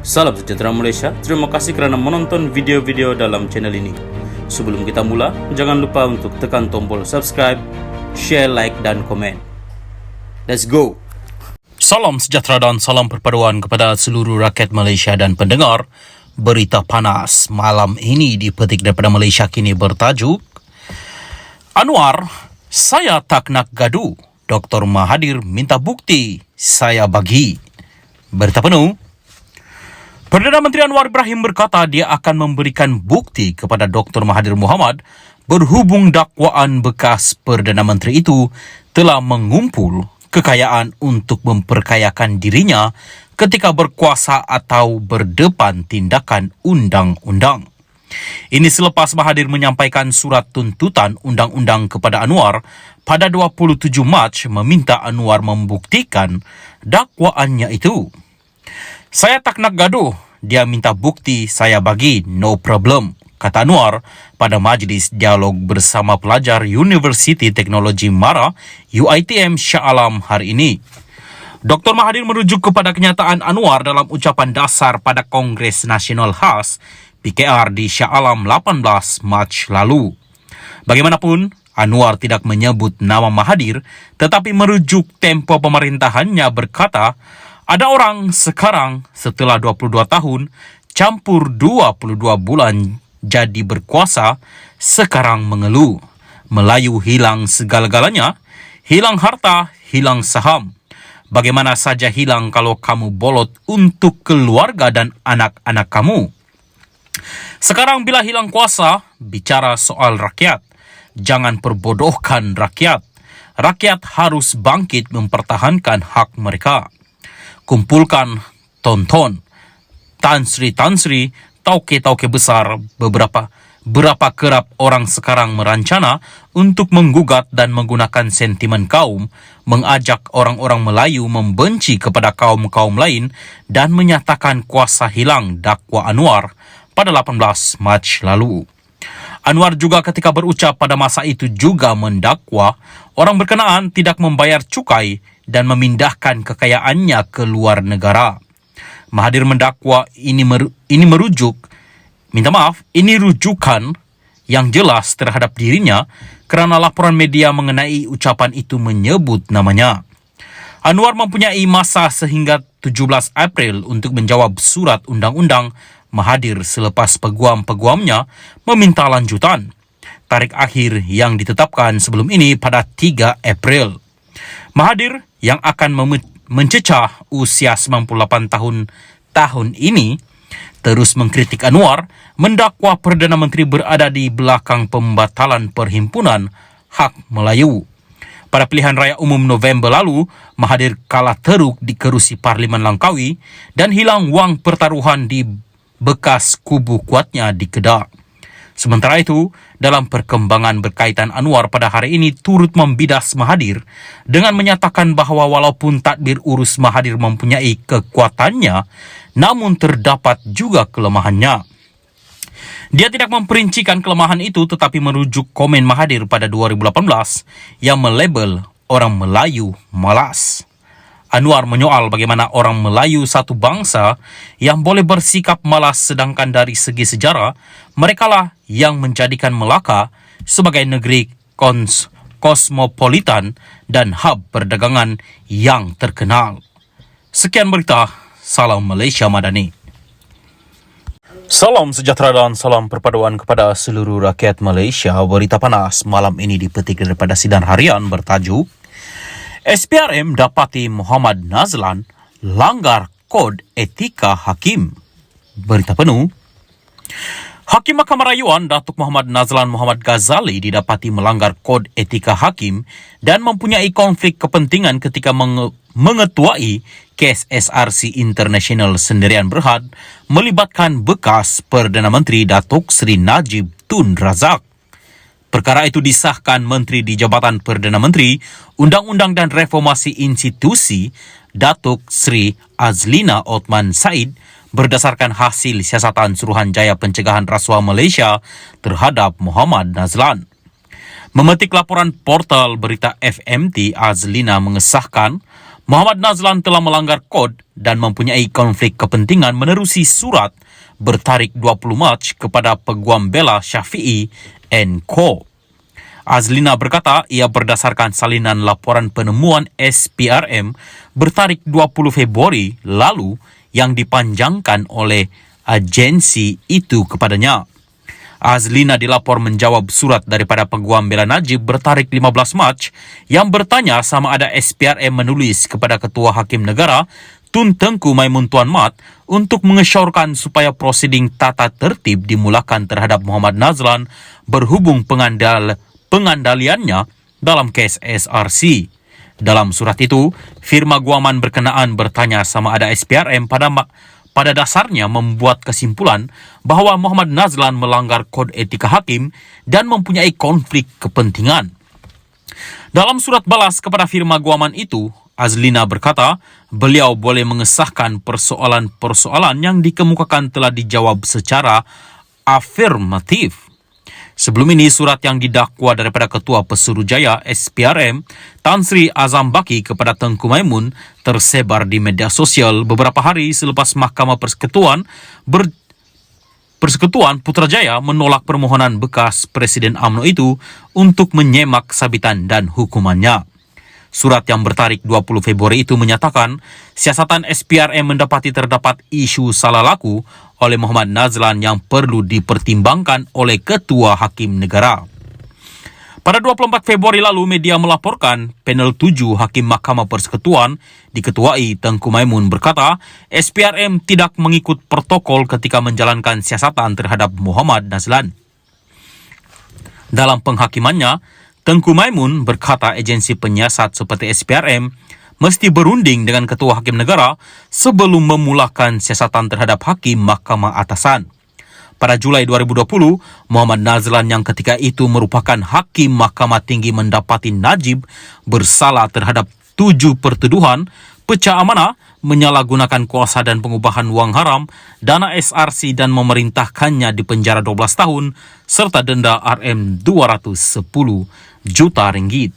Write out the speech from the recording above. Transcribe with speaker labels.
Speaker 1: Salam sejahtera Malaysia, terima kasih kerana menonton video-video dalam channel ini. Sebelum kita mula, jangan lupa untuk tekan tombol subscribe, share, like dan komen. Let's go!
Speaker 2: Salam sejahtera dan salam perpaduan kepada seluruh rakyat Malaysia dan pendengar. Berita panas malam ini dipetik daripada Malaysia Kini bertajuk Anwar, saya tak nak gaduh. Dr. Mahathir minta bukti, saya bagi. Berita penuh. Perdana Menteri Anwar Ibrahim berkata dia akan memberikan bukti kepada Dr. Mahathir Mohamad berhubung dakwaan bekas Perdana Menteri itu telah mengumpul kekayaan untuk memperkayakan dirinya ketika berkuasa atau berdepan tindakan undang-undang. Ini selepas Mahathir menyampaikan surat tuntutan undang-undang kepada Anwar pada 27 Mac meminta Anwar membuktikan dakwaannya itu. Saya tak nak gaduh, dia minta bukti, saya bagi, no problem, kata Anwar pada majlis dialog bersama pelajar Universiti Teknologi MARA UiTM Shah Alam hari ini. Dr. Mahathir merujuk kepada kenyataan Anwar dalam ucapan dasar pada Kongres Nasional Khas PKR di Shah Alam 18 Mac lalu. Bagaimanapun, Anwar tidak menyebut nama Mahathir tetapi merujuk tempo pemerintahannya berkata, ada orang sekarang setelah 22 tahun campur 22 bulan jadi berkuasa sekarang mengeluh. Melayu hilang segala-galanya, hilang harta, hilang saham. Bagaimana saja hilang kalau kamu bolot untuk keluarga dan anak-anak kamu. Sekarang bila hilang kuasa, bicara soal rakyat. Jangan perbodohkan rakyat. Rakyat harus bangkit mempertahankan hak mereka. Kumpulkan, tonton, Tan Sri, tauke-tauke besar, berapa kerap orang sekarang merancana untuk menggugat dan menggunakan sentimen kaum, mengajak orang-orang Melayu membenci kepada kaum-kaum lain dan menyatakan kuasa hilang dakwa Anwar pada 18 Mac lalu. Anwar juga ketika berucap pada masa itu juga mendakwa orang berkenaan tidak membayar cukai dan memindahkan kekayaannya ke luar negara. Mahathir mendakwa ini rujukan yang jelas terhadap dirinya kerana laporan media mengenai ucapan itu menyebut namanya. Anwar mempunyai masa sehingga 17 April untuk menjawab surat undang-undang Mahathir selepas peguam-peguamnya meminta lanjutan. Tarikh akhir yang ditetapkan sebelum ini pada 3 April. Mahathir yang akan mencecah usia 98 tahun ini terus mengkritik Anwar mendakwa Perdana Menteri berada di belakang pembatalan Perhimpunan Hak Melayu. Pada pilihan raya umum November lalu, Mahathir kalah teruk di kerusi Parlimen Langkawi dan hilang wang pertaruhan di bekas kubu kuatnya di Kedah. Sementara itu, dalam perkembangan berkaitan Anwar pada hari ini turut membidas Mahathir dengan menyatakan bahawa walaupun tadbir urus Mahathir mempunyai kekuatannya, namun terdapat juga kelemahannya. Dia tidak memperincikan kelemahan itu tetapi merujuk komen Mahathir pada 2018 yang melabel orang Melayu malas. Anwar menyoal bagaimana orang Melayu satu bangsa yang boleh bersikap malas sedangkan dari segi sejarah, merekalah yang menjadikan Melaka sebagai negeri kosmopolitan dan hub perdagangan yang terkenal. Sekian berita, salam Malaysia Madani. Salam sejahtera dan salam perpaduan kepada seluruh rakyat Malaysia. Berita panas malam ini dipetik daripada Sinar Harian bertajuk SPRM dapati Muhammad Nazlan langgar kod etika hakim. Berita penuh. Hakim Mahkamah Rayuan Datuk Muhammad Nazlan Muhammad Ghazali didapati melanggar kod etika hakim dan mempunyai konflik kepentingan ketika mengetuai kes SRC International Sendirian Berhad melibatkan bekas Perdana Menteri Datuk Seri Najib Tun Razak. Perkara itu disahkan Menteri di Jabatan Perdana Menteri, Undang-Undang dan Reformasi Institusi Datuk Seri Azlina Othman Said berdasarkan hasil siasatan Suruhanjaya Pencegahan Rasuah Malaysia terhadap Muhammad Nazlan. Memetik laporan portal berita FMT, Azlina mengesahkan Muhammad Nazlan telah melanggar kod dan mempunyai konflik kepentingan menerusi surat bertarikh 20 Mac kepada Peguam Bela Syafiee & Co. Azlina berkata ia berdasarkan salinan laporan penemuan SPRM bertarikh 20 Februari lalu yang dipanjangkan oleh agensi itu kepadanya. Azlina dilapor menjawab surat daripada Peguam Bela Najib bertarikh 15 Mac yang bertanya sama ada SPRM menulis kepada Ketua Hakim Negara Tun Tengku Maimun Tuan Mat untuk mengesyorkan supaya prosiding tata tertib dimulakan terhadap Muhammad Nazlan berhubung pengandaliannya dalam kes SRC. Dalam surat itu, firma guaman berkenaan bertanya sama ada SPRM pada dasarnya membuat kesimpulan bahawa Muhammad Nazlan melanggar kod etika hakim dan mempunyai konflik kepentingan. Dalam surat balas kepada firma guaman itu, Azlina berkata beliau boleh mengesahkan persoalan-persoalan yang dikemukakan telah dijawab secara afirmatif. Sebelum ini, surat yang didakwa daripada Ketua Pesuruhjaya SPRM Tan Sri Azam Baki kepada Tengku Maimun tersebar di media sosial beberapa hari selepas Mahkamah Persekutuan Putrajaya menolak permohonan bekas Presiden UMNO itu untuk menyemak sabitan dan hukumannya. Surat yang bertarikh 20 Februari itu menyatakan siasatan SPRM mendapati terdapat isu salah laku oleh Muhammad Nazlan yang perlu dipertimbangkan oleh Ketua Hakim Negara. Pada 24 Februari lalu, media melaporkan panel 7 Hakim Mahkamah Persekutuan diketuai Tengku Maimun berkata SPRM tidak mengikut protokol ketika menjalankan siasatan terhadap Muhammad Nazlan. Dalam penghakimannya, Tengku Maimun berkata agensi penyiasat seperti SPRM mesti berunding dengan Ketua Hakim Negara sebelum memulakan siasatan terhadap Hakim Mahkamah Atasan. Pada Julai 2020, Muhammad Nazlan yang ketika itu merupakan Hakim Mahkamah Tinggi mendapati Najib bersalah terhadap 7 pertuduhan pecah amanah, menyalahgunakan kuasa dan pengubahan wang haram, dana SRC dan memerintahkannya di penjara 12 tahun serta denda RM210 juta ringgit.